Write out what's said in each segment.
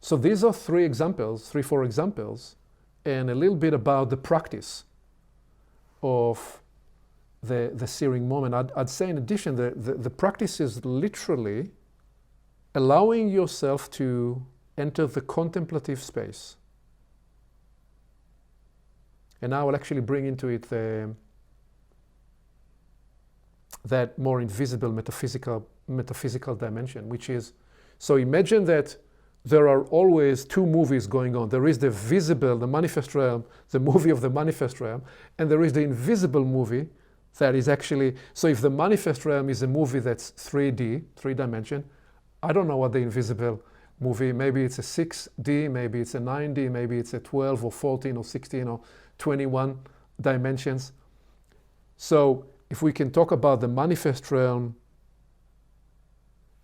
So these are three examples, 4 examples, and a little bit about the practice of the searing moment. I'd say in addition, the practice is literally allowing yourself to enter the contemplative space. And now I'll actually bring into it that more invisible metaphysical dimension, which is, so imagine that there are always 2 movies going on. There is the visible, the manifest realm, the movie of the manifest realm, and there is the invisible movie that is actually, so if the manifest realm is a movie that's 3D, 3-dimension, I don't know what the invisible movie, maybe it's a 6D, maybe it's a 9D, maybe it's a 12 or 14 or 16 or 21 dimensions. So if we can talk about the manifest realm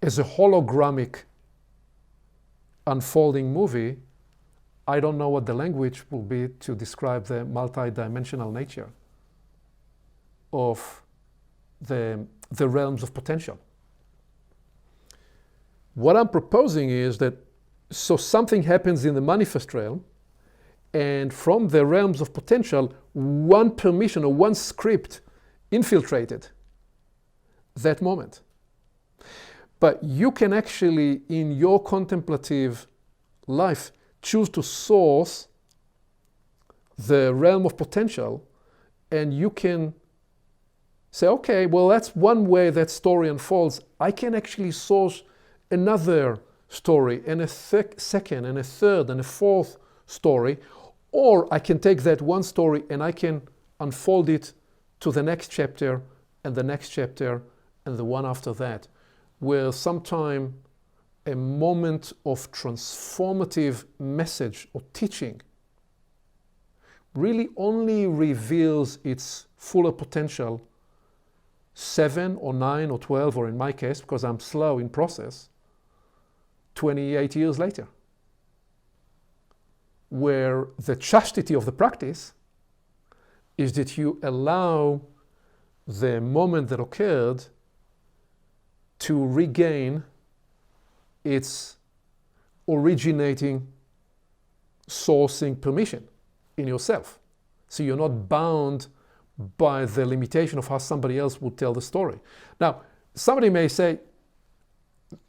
as a hologramic unfolding movie, I don't know what the language will be to describe the multi-dimensional nature of the realms of potential. What I'm proposing is that, so something happens in the manifest realm, and from the realms of potential, one permission or one script infiltrated that moment. But you can actually, in your contemplative life, choose to source the realm of potential, and you can say, okay, well, that's one way that story unfolds. I can actually source another story, and a second, and a third, and a fourth story, or I can take that one story and I can unfold it to the next chapter, and the next chapter, and the one after that, where sometime a moment of transformative message or teaching really only reveals its fuller potential 7 or 9 or 12, or in my case, because I'm slow in process, 28 years later, where the chastity of the practice is that you allow the moment that occurred to regain its originating, sourcing permission in yourself. So you're not bound by the limitation of how somebody else would tell the story. Now, somebody may say,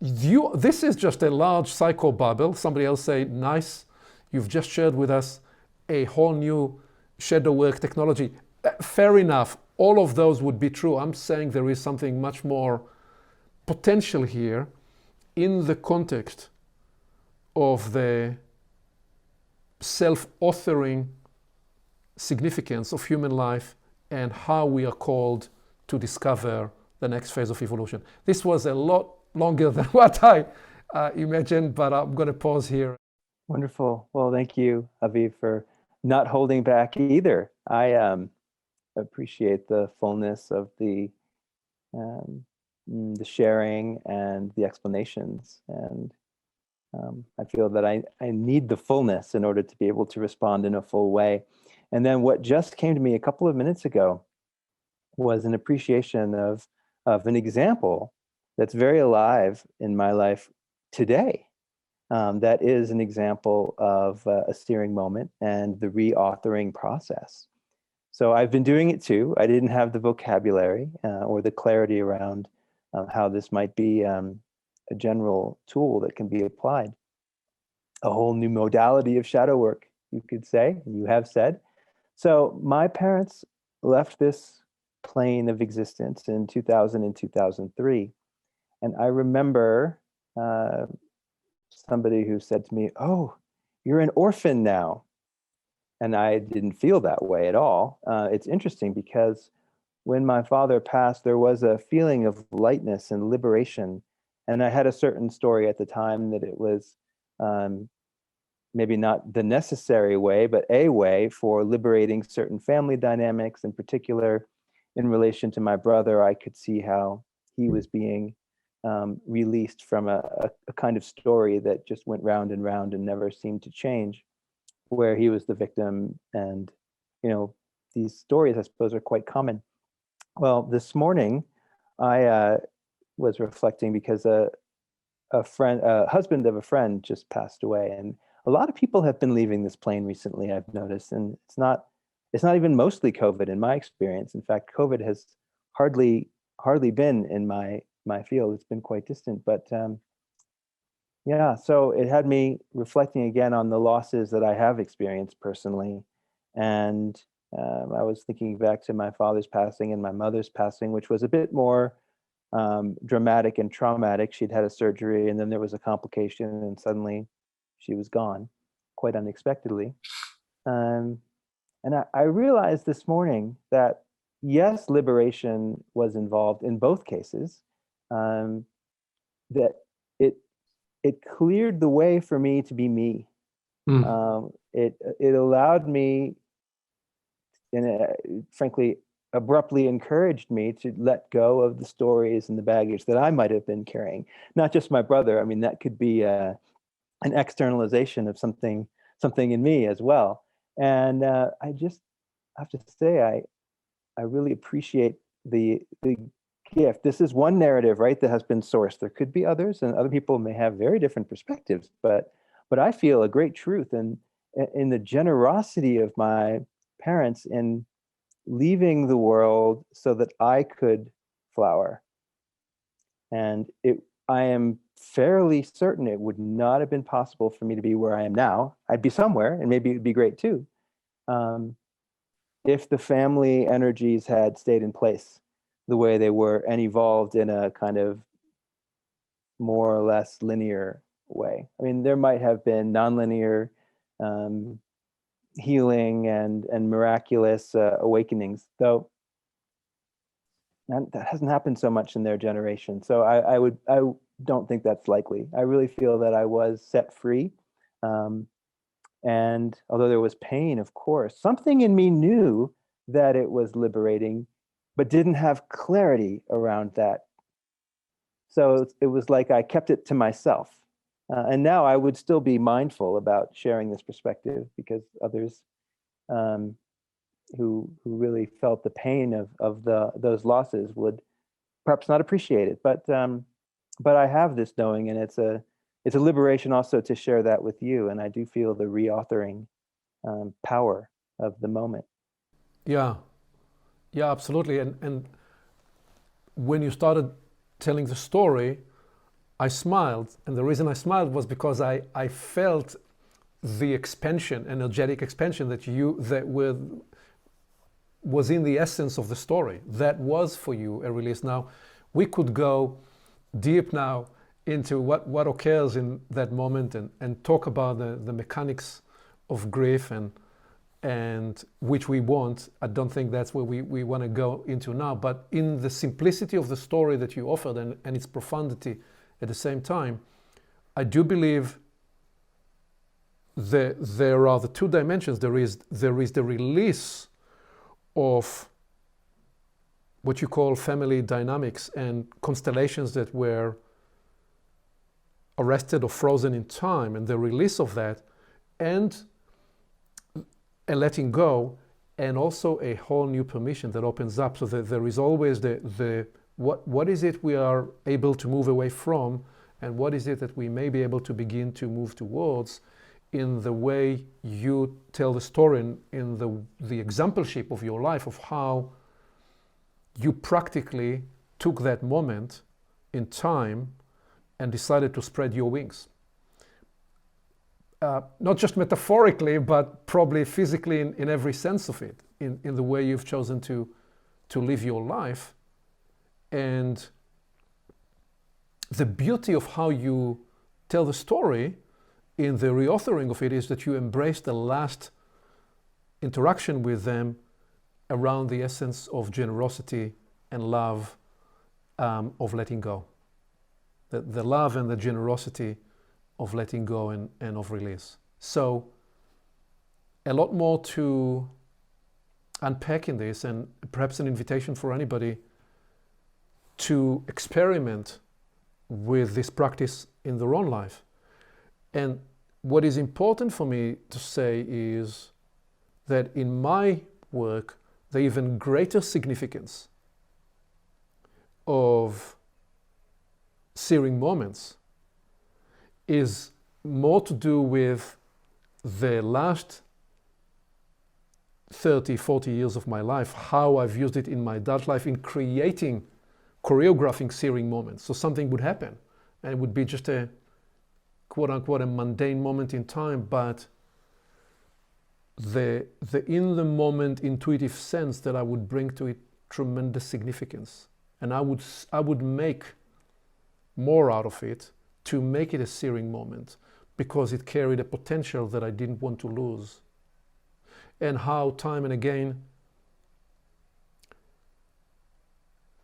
this is just a large psychobabble. Somebody else say, nice, you've just shared with us a whole new shadow work technology. Fair enough, all of those would be true. I'm saying there is something much more potential here in the context of the self-authoring significance of human life and how we are called to discover the next phase of evolution. This was a lot longer than what I imagined, but I'm going to pause here. Wonderful. Well, thank you, Aviv, for not holding back either. I appreciate the fullness of the sharing and the explanations. And I feel that I need the fullness in order to be able to respond in a full way. And then what just came to me a couple of minutes ago was an appreciation of an example that's very alive in my life today. That is an example of a searing moment and the reauthoring process. So I've been doing it too. I didn't have the vocabulary or the clarity around how this might be a general tool that can be applied. A whole new modality of shadow work, you could say, you have said. So my parents left this plane of existence in 2000 and 2003. And I remember somebody who said to me, "Oh, you're an orphan now." And I didn't feel that way at all. It's interesting because when my father passed, there was a feeling of lightness and liberation. And I had a certain story at the time that it was maybe not the necessary way, but a way for liberating certain family dynamics. In particular, in relation to my brother, I could see how he was being released from a kind of story that just went round and round and never seemed to change, where he was the victim. And, these stories, I suppose, are quite common. Well, this morning, I was reflecting because a a friend, a husband of a friend just passed away, and a lot of people have been leaving this plane recently, I've noticed, and it's not even mostly COVID in my experience. In fact, COVID has hardly been in my field. It's been quite distant, but yeah, so it had me reflecting again on the losses that I have experienced personally. And I was thinking back to my father's passing and my mother's passing, which was a bit more dramatic and traumatic. She'd had a surgery and then there was a complication, and suddenly she was gone quite unexpectedly. Um, and I realized this morning that yes, liberation was involved in both cases, um, that it it cleared the way for me to be me. Mm. It allowed me, and frankly, abruptly encouraged me to let go of the stories and the baggage that I might have been carrying. Not just my brother. I mean, that could be an externalization of something in me as well. And I just have to say, I really appreciate the gift. This is one narrative, right, that has been sourced. There could be others, and other people may have very different perspectives. But I feel a great truth in the generosity of my parents in leaving the world so that I could flower. And I am fairly certain it would not have been possible for me to be where I am now. I'd be somewhere, and maybe it'd be great too, um, if the family energies had stayed in place the way they were and evolved in a kind of more or less linear way. I mean, there might have been nonlinear um, healing and miraculous awakenings, though that hasn't happened so much in their generation. So I don't think that's likely. I really feel that I was set free. Um, and although there was pain, of course, something in me knew that it was liberating, but didn't have clarity around that. So it was like I kept it to myself. And now I would still be mindful about sharing this perspective, because others who really felt the pain of those losses would perhaps not appreciate it. But I have this knowing, and it's a liberation also to share that with you. And I do feel the reauthoring power of the moment. Yeah, yeah, absolutely. And when you started telling the story, I smiled. And the reason I smiled was because I felt the expansion, energetic expansion was in the essence of the story. That was for you a release. Now, we could go deep now into what occurs in that moment and talk about the mechanics of grief and which we want. I don't think that's where we want to go into now, but in the simplicity of the story that you offered and its profundity at the same time, I do believe there are the two dimensions. There is the release of what you call family dynamics and constellations that were arrested or frozen in time, and the release of that, and a letting go, and also a whole new permission that opens up. So that there is always what is it we are able to move away from, and what is it that we may be able to begin to move towards in the way you tell the story, in the exampleship of your life, of how you practically took that moment in time and decided to spread your wings. Not just metaphorically, but probably physically in every sense of it, in the way you've chosen to live your life. And the beauty of how you tell the story in the reauthoring of it is that you embrace the last interaction with them around the essence of generosity and love, of letting go. The love and the generosity of letting go and of release. So a lot more to unpack in this, and perhaps an invitation for anybody to experiment with this practice in their own life. And what is important for me to say is that in my work, the even greater significance of searing moments is more to do with the last 30, 40 years of my life, how I've used it in my adult life in creating, choreographing searing moments. So something would happen and it would be just a quote unquote a mundane moment in time, but the in the moment intuitive sense that I would bring to it tremendous significance. And I would make more out of it to make it a searing moment because it carried a potential that I didn't want to lose. And how time and again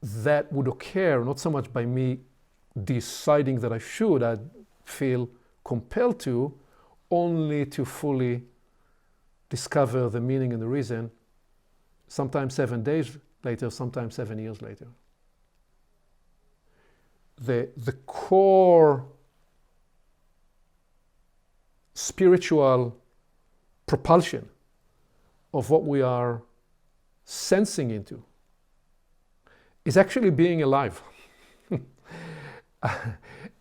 that would occur, not so much by me deciding that I should, I'd feel compelled to, only to fully discover the meaning and the reason, sometimes 7 days later, sometimes 7 years later. The core spiritual propulsion of what we are sensing into is actually being alive.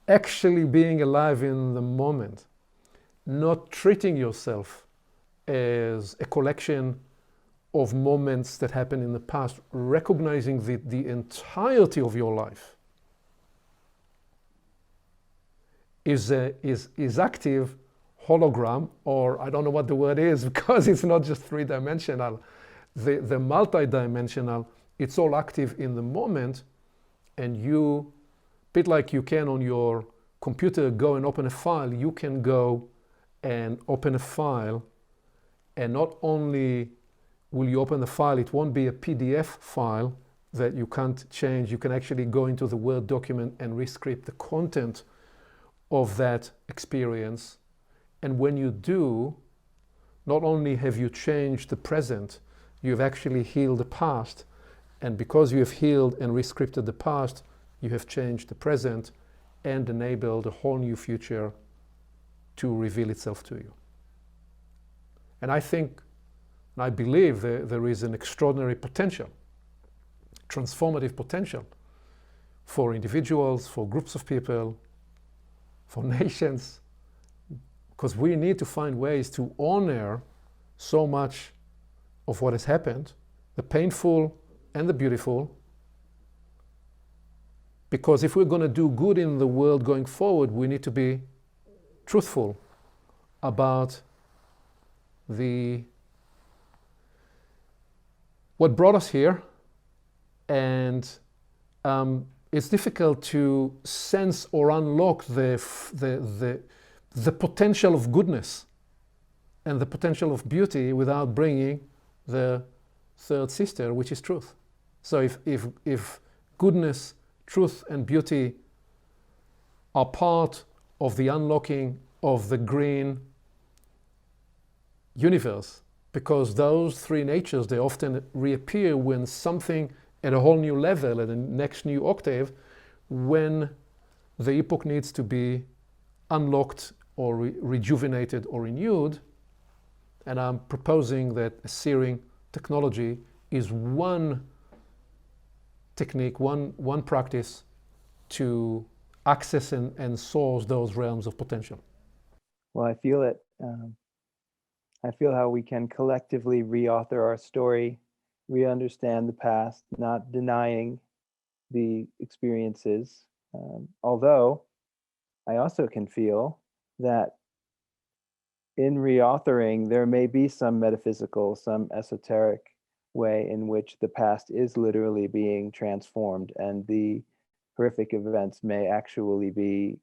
Actually being alive in the moment, not treating yourself as a collection of moments that happened in the past, recognizing the entirety of your life is active hologram, or I don't know what the word is because it's not just three-dimensional, the multi-dimensional, it's all active in the moment, and you, bit like you can on your computer go and open a file, you can go and open a file, and not only will you open the file, it won't be a PDF file that you can't change, you can actually go into the Word document and re-script the content of that experience. And when you do, not only have you changed the present, you've actually healed the past. And because you have healed and re-scripted the past, you have changed the present and enabled a whole new future to reveal itself to you. And I think, and I believe there is an extraordinary potential, transformative potential for individuals, for groups of people, for nations, because we need to find ways to honor so much of what has happened, the painful and the beautiful, because if we're going to do good in the world going forward, we need to be truthful about what brought us here, and it's difficult to sense or unlock the potential of goodness and the potential of beauty without bringing the third sister, which is truth. So if goodness, truth, and beauty are part of the unlocking of the green universe, because those three natures, they often reappear when something at a whole new level, at the next new octave, when the epoch needs to be unlocked or rejuvenated or renewed. And I'm proposing that a searing technology is one technique, one practice to access and source those realms of potential. Well, I feel it. I feel how we can collectively reauthor our story, re-understand the past, not denying the experiences. Although I also can feel that in reauthoring, there may be some metaphysical, some esoteric way in which the past is literally being transformed, and the horrific events may actually be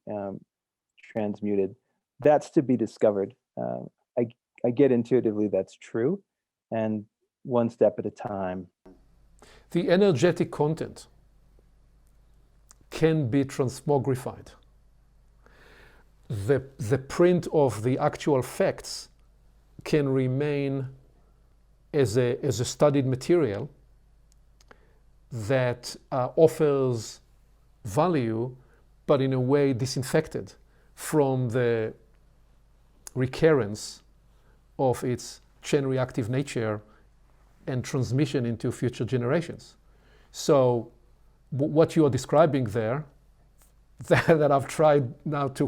transmuted. That's to be discovered. I get intuitively that's true, and one step at a time. The energetic content can be transmogrified. The print of the actual facts can remain as a studied material that offers value, but in a way disinfected from the recurrence of its chain reactive nature and transmission into future generations. So what you are describing there, that I've tried now to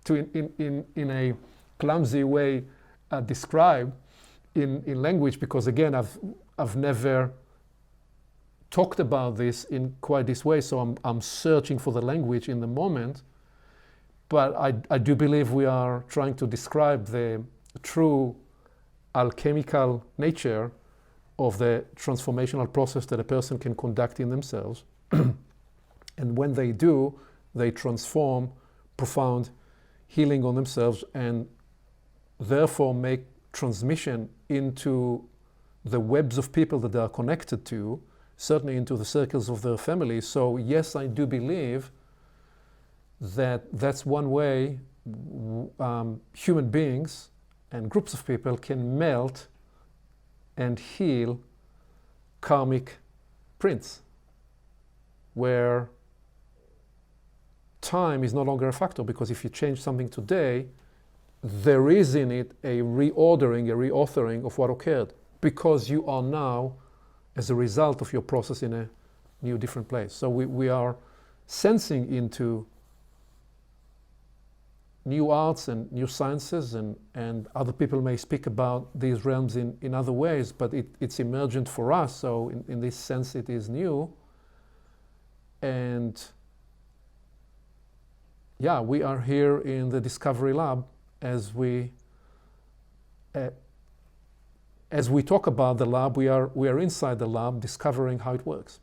to, in a clumsy way, describe in language, because again, I've never talked about this in quite this way, so I'm searching for the language in the moment. But I do believe we are trying to describe the true alchemical nature of the transformational process that a person can conduct in themselves. And when they do, they transform profound healing on themselves, and therefore make transmission into the webs of people that they are connected to, certainly into the circles of their family. So yes, I do believe that that's one way human beings and groups of people can melt and heal karmic prints, where time is no longer a factor, because if you change something today, there is in it a reordering, a reauthoring of what occurred, because you are now, as a result of your process, in a new, different place. So we are sensing into new arts and new sciences, and other people may speak about these realms in other ways, but it's emergent for us, so in this sense it is new. And yeah, we are here in the Discovery Lab as we talk about the lab. We are inside the lab discovering how it works.